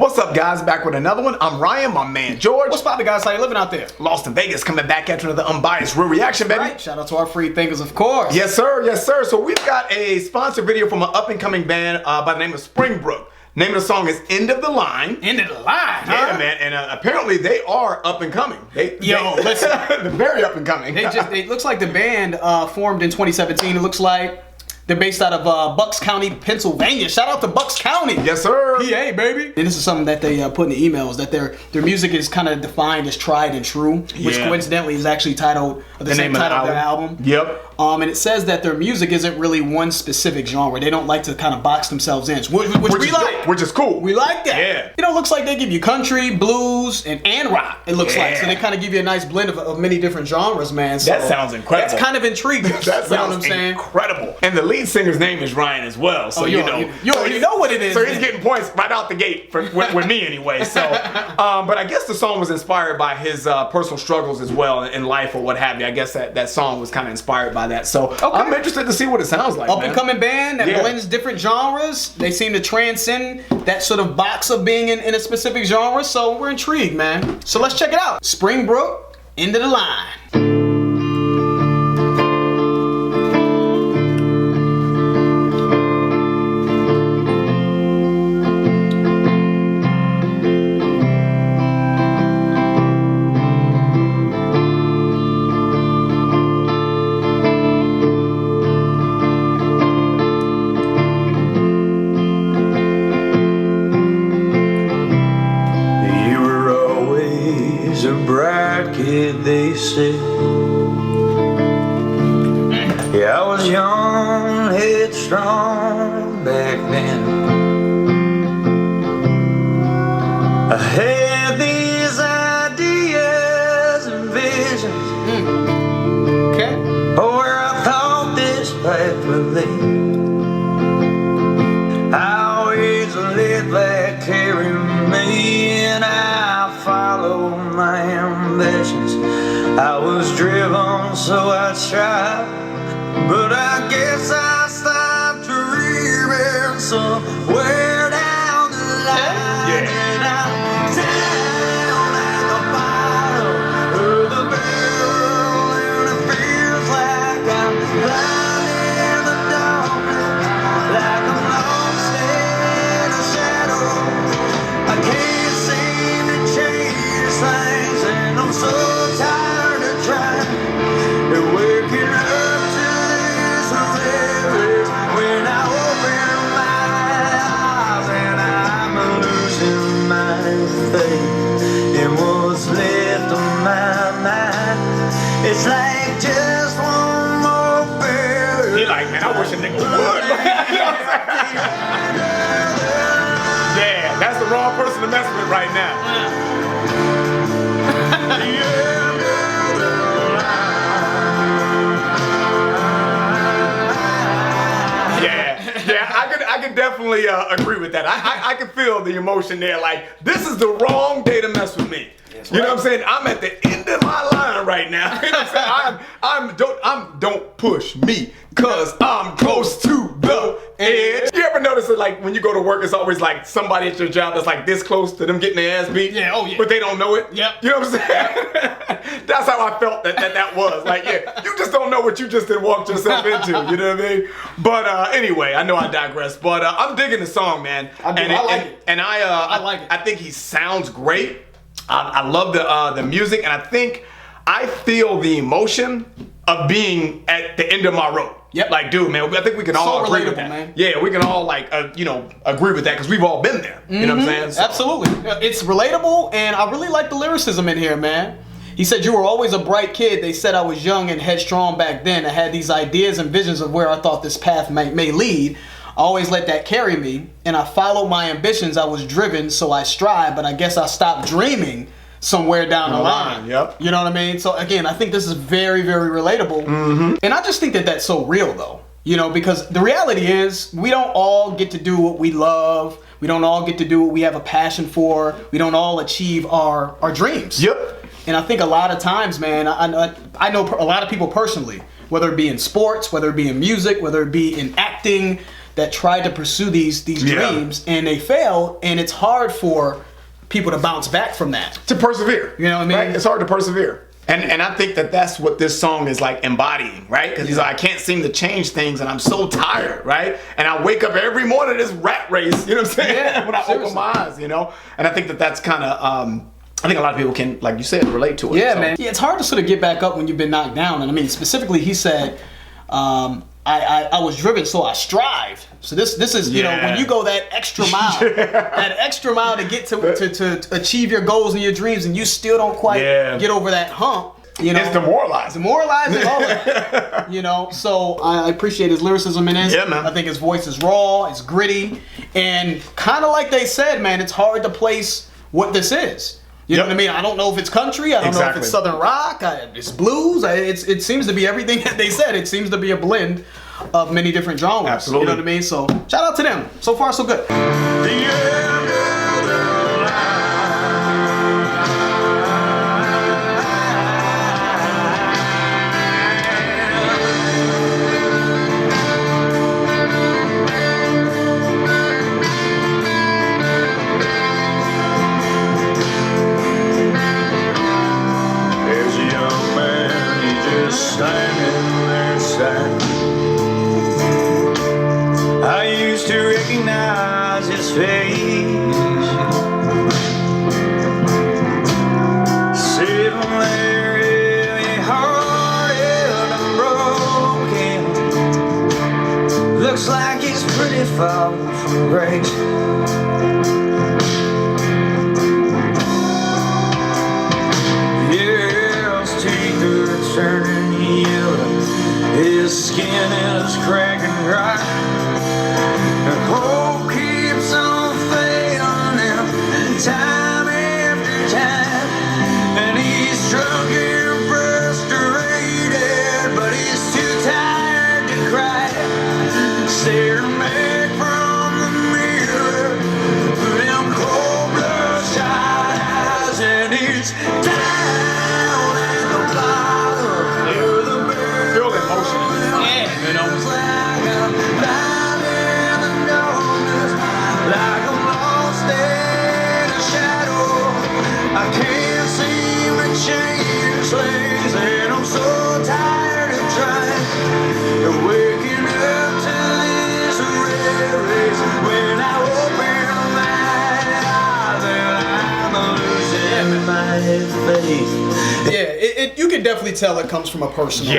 What's up, guys? Back with another one. I'm Ryan, my man George. What's poppin', guys? How you living out there? Lost in Vegas, coming back at you another unbiased real reaction, baby. Right. Shout out to our free thinkers, of course. Yes, sir. Yes, sir. So we've got a sponsored video from an up-and-coming band by the name of Springbrooke. Name of the song is End of the Line. End of the line, huh? Yeah, man. And apparently they are up and coming. Listen. They're very up and coming. It looks like the band formed in 2017. It looks like they're based out of Bucks County, Pennsylvania. Shout out to Bucks County. Yes, sir. PA, baby. And this is something that they put in the emails, that their music is kind of defined as tried and true, which coincidentally is actually titled the same title of their album. Yep. And it says that their music isn't really one specific genre. They don't like to kind of box themselves in, which we like. Which is cool. We like that. Yeah. You know, it looks like they give you country, blues, and rock, it looks like. So they kind of give you a nice blend of many different genres, man. So that sounds incredible. That's kind of intriguing. That sounds incredible. And the lead singer's name is Ryan as well. So you know what it is. So he's getting points right out the gate with me anyway. So, but I guess the song was inspired by his personal struggles as well in life or what have you. I guess that song was kind of inspired by that. So I'm interested to see what it sounds like. Up and coming band that blends different genres. They seem to transcend that sort of box of being in a specific genre. So we're intrigued, man. So let's check it out. Springbrook, End of the Line. A bright kid, they say. Yeah, I was young, headstrong back then. I had these ideas and visions where I thought this path would lead. I always let that carry me, and I followed my ambitions. I was driven, so I tried, but I guess I stopped dreaming somewhere down the line. And I'm down at the bottom of the barrel, and it feels like I'm blind in the darkness, like I'm lost in a shadow. I can't seem to change things, and I'm so tired of trying and waking up to this reality. When I open my eyes and I'm losing my faith in what's left of my mind, it's like just one more failure. He like, man, I wish a nigga would. Yeah, that's the wrong person to mess with right now. I could definitely agree with that. I can feel the emotion there. Like, this is the wrong day to mess with me. You know what I'm saying? I'm at the end of my line right now. You know what I'm saying? Don't push me, cause I'm close to the edge. You ever notice that, like, when you go to work, it's always like somebody at your job that's like this close to them getting their ass beat? Yeah, oh yeah. But they don't know it? Yep. You know what I'm saying? That's how I felt that was. Like, yeah, you just don't know what you just did walked yourself into. You know what I mean? But anyway, I know I digress. But I'm digging the song, man. I like it. And I like it. I think he sounds great. I love the music, and I feel the emotion of being at the end of my rope. Yep. Like, dude, man, I think we can all agree with that. Man. Yeah, we can all agree with that because we've all been there. You know what I'm saying? So. Absolutely. It's relatable, and I really like the lyricism in here, man. He said, "You were always a bright kid. They said I was young and headstrong back then. I had these ideas and visions of where I thought this path may lead. I always let that carry me, and I followed my ambitions. I was driven, so I strive, but I guess I stopped dreaming somewhere down the line." Yep. You know what I mean? So again, I think this is very, very relatable. And I just think that that's so real, though. You know, because the reality is we don't all get to do what we love. We don't all get to do what we have a passion for. We don't all achieve our dreams. Yep. And I think a lot of times, man, I know a lot of people personally, whether it be in sports, whether it be in music, whether it be in acting, that tried to pursue these dreams and they failed, and it's hard for people to bounce back from that. To persevere. You know what I mean? Right? It's hard to persevere. And I think that that's what this song is like embodying, right? Because he's like, I can't seem to change things and I'm so tired, right? And I wake up every morning this rat race, you know what I'm saying? Yeah, when I open my eyes, you know? And I think that that's kind of, I think a lot of people can, like you said, relate to it. Yeah, so. man. Yeah, it's hard to sort of get back up when you've been knocked down. And I mean, specifically, he said, I was driven, so I strived. So this is, you know, when you go that extra mile, that extra mile to get to achieve your goals and your dreams, and you still don't quite get over that hump. You know, it's demoralizing. Demoralizing, all of that. You know, so I appreciate his lyricism in this. Yeah, man. I think his voice is raw, it's gritty, and kind of like they said, man, it's hard to place what this is. You know what I mean? I don't know if it's country. I don't know if it's Southern rock. It's blues. It seems to be everything that they said. It seems to be a blend of many different genres. Absolutely. You know what I mean? So shout out to them. So far, so good. Standing there sad, I used to recognize his face, sitting there heavy-hearted and broken. Looks like he's pretty far from grace. Yeah, his teeth are turning, his skin is cracking dry, and hope keeps on failing him time after time, and he's drunk and frustrated, but he's too tired to cry, staring back from the mirror with them cold bloodshot eyes, and he's down in the bottom. You know, Like I'm blind in the darkness, like I'm lost in a shadow. I can't seem to change things, and I'm so tired of trying and waking up to this red race. When I open my eyes, and I'm losing my faith. Yeah, you can definitely tell it comes from a personal,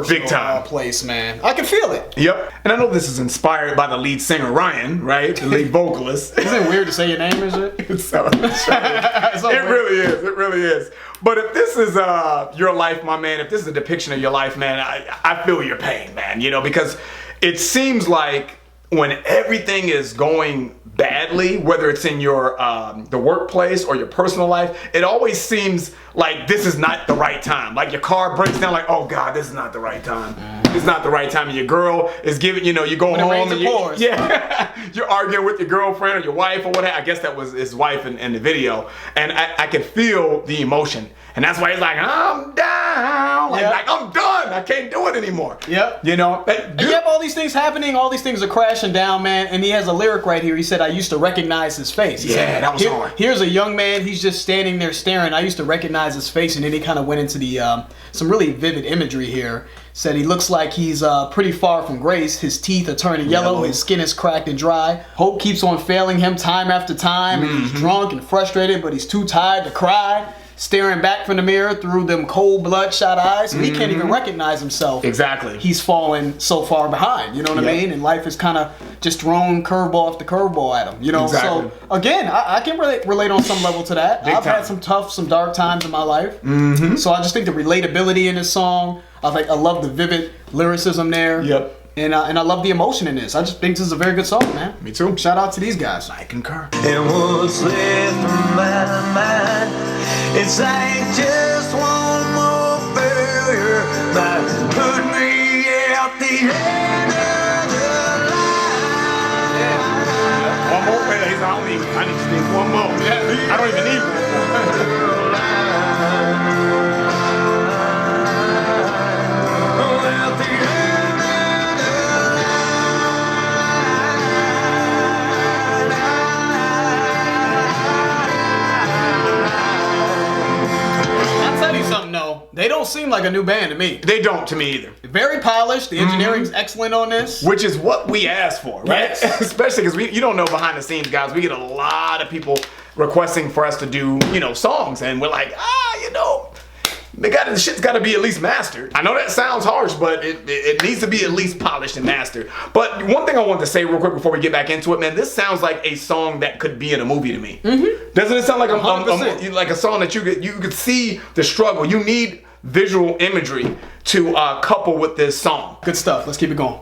big time place, man. I can feel it. Yep. And I know this is inspired by the lead singer Ryan, right? The lead vocalist. Isn't it weird to say your name, is it? It really is. It really is. But if this is your life, my man, if this is a depiction of your life, man, I feel your pain, man. You know, because it seems like when everything is going badly, whether it's in your the workplace or your personal life, it always seems like this is not the right time. Like your car breaks down, like, oh God, this is not the right time. This is not the right time. And your girl is giving, you know, you're going home and you're arguing with your girlfriend or your wife or whatever. I guess that was his wife in the video. And I could feel the emotion. And that's why he's like, I'm down. Like I'm done. I can't do it anymore. Yep. You know? And you have all these things happening. All these things are crashing down, man. And he has a lyric right here. He said, I used to recognize his face. He said, that was hard. Here's a young man. He's just standing there staring. I used to recognize his face. And then he kind of went into the some really vivid imagery here. Said he looks like he's pretty far from grace. His teeth are turning yellow. His skin is cracked and dry. Hope keeps on failing him time after time. And he's drunk and frustrated, but he's too tired to cry. Staring back from the mirror through them cold bloodshot eyes. So he can't even recognize himself. Exactly. He's fallen so far behind. You know what I mean? And life is kind of just thrown curveball after curveball at him. You know? Exactly. So again, I can relate on some level to that. I've had some tough, some dark times in my life. So I just think the relatability in this song. I love the vivid lyricism there. Yep. And I love the emotion in this. I just think this is a very good song, man. Me too. Shout out to these guys. I concur. And what's left in my mind, it's like just one more failure that put me out the end of the line. One more failure. I need to think one more. I don't even need one more. don't seem like a new band to me. They don't to me either. Very polished. The engineering's excellent on this. Which is what we asked for, right? Yes. Especially because you don't know behind the scenes, guys. We get a lot of people requesting for us to do, songs, and we're like, the shit's got to be at least mastered. I know that sounds harsh, but it needs to be at least polished and mastered. But one thing I want to say real quick before we get back into it, man, this sounds like a song that could be in a movie to me. Mm-hmm. Doesn't it sound like like a song that you could see the struggle? You need visual imagery to couple with this song. Good stuff. Let's keep it going.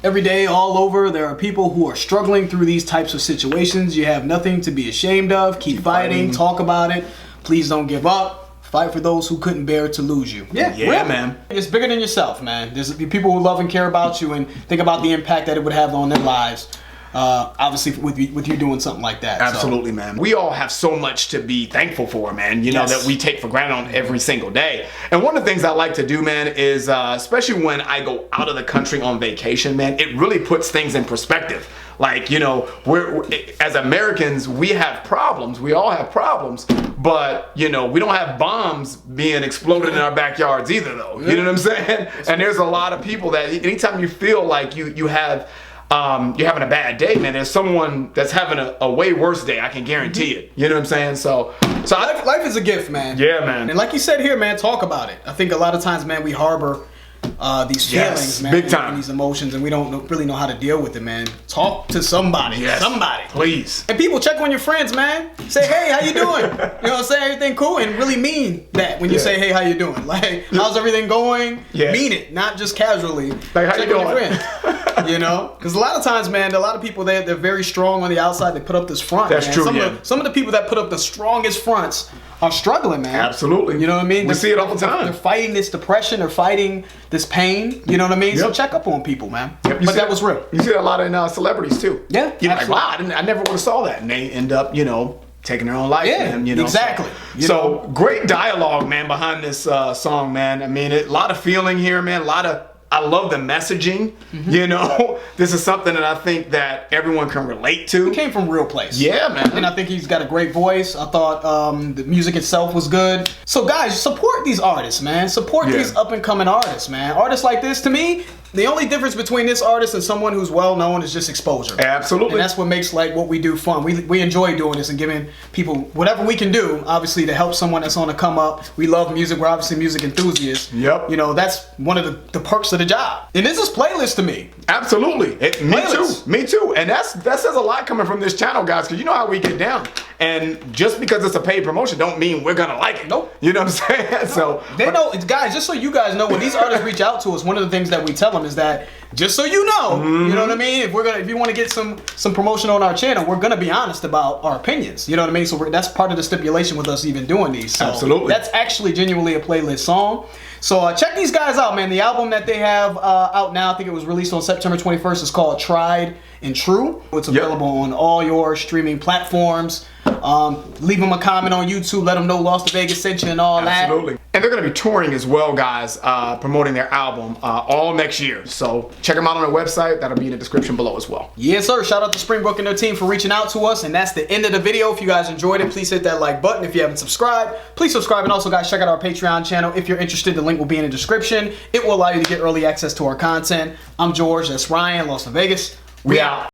Every day, all over, there are people who are struggling through these types of situations. You have nothing to be ashamed of. Keep fighting. Talk about it. Please don't give up. Fight for those who couldn't bear to lose you. Yeah, man. It's bigger than yourself, man. There's people who love and care about you and think about the impact that it would have on their lives. Obviously, with you doing something like that. Absolutely, man. We all have so much to be thankful for, man. That we take for granted on every single day. And one of the things I like to do, man, is especially when I go out of the country on vacation, man, it really puts things in perspective. Like, we're as Americans, we have problems. We all have problems. But, we don't have bombs being exploded in our backyards either, though. You know what I'm saying? And there's a lot of people that anytime you feel like you have you're having a bad day, man, there's someone that's having a way worse day. I can guarantee it. You know what I'm saying? So life is a gift, man. Yeah, man. And like you said here, man, talk about it. I think a lot of times, man, we harbor these feelings, man, big time, and these emotions, and we don't really know how to deal with it, man. Talk to somebody, somebody, please. And people, check on your friends, man. Say, hey, how you doing? You know what I'm saying? Everything cool, and really mean that when you say, hey, how you doing? Like, how's everything going? Yeah. Mean it, not just casually. Like, how you doing? Because a lot of times, man, a lot of people they're very strong on the outside. They put up this front. That's man. true. Some of the people that put up the strongest fronts are struggling, man. Absolutely. You know what I mean? We see it all the time. They're fighting this depression. They're fighting this pain. You know what I mean? So check up on people, man. But that was real. You see that a lot in celebrities too. Yeah. You're like, wow, I never would have saw that, and they end up, taking their own life, man. Exactly. So great dialogue, man, behind this song, man. I mean, a lot of feeling here, man. I love the messaging. This is something that I think that everyone can relate to. It came from a real place. Yeah, man. And I think he's got a great voice. I thought the music itself was good. So guys, support these artists, man. Support these up and coming artists, man. Artists like this, to me, the only difference between this artist and someone who's well known is just exposure. Absolutely. And that's what makes what we do fun. We enjoy doing this and giving people whatever we can do, obviously, to help someone that's on the come up. We love music. We're obviously music enthusiasts. Yep. That's one of the perks of the job. And this is playlist to me. Absolutely. Me too. And that says a lot coming from this channel, guys, because you know how we get down. And just because it's a paid promotion don't mean we're gonna like it. Nope. You know what I'm saying? So they know, guys, just so you guys know, when these artists reach out to us, one of the things that we tell them is that, just so you know, you know what I mean? If you want to get some promotion on our channel, we're gonna be honest about our opinions. You know what I mean? So that's part of the stipulation with us even doing these. So absolutely. That's actually genuinely a playlist song. So check these guys out, man. The album that they have out now, I think it was released on September 21st, is called Tried and True. It's available on all your streaming platforms. Leave them a comment on YouTube. Let them know Lost to Vegas sent you and all that. Absolutely. And they're going to be touring as well, guys, promoting their album all next year. So check them out on their website. That'll be in the description below as well. Yes, sir. Shout out to Springbrook and their team for reaching out to us. And that's the end of the video. If you guys enjoyed it, please hit that like button. If you haven't subscribed, please subscribe. And also, guys, check out our Patreon channel. If you're interested, the link will be in the description. It will allow you to get early access to our content. I'm George. That's Ryan. Lost in Vegas. We out.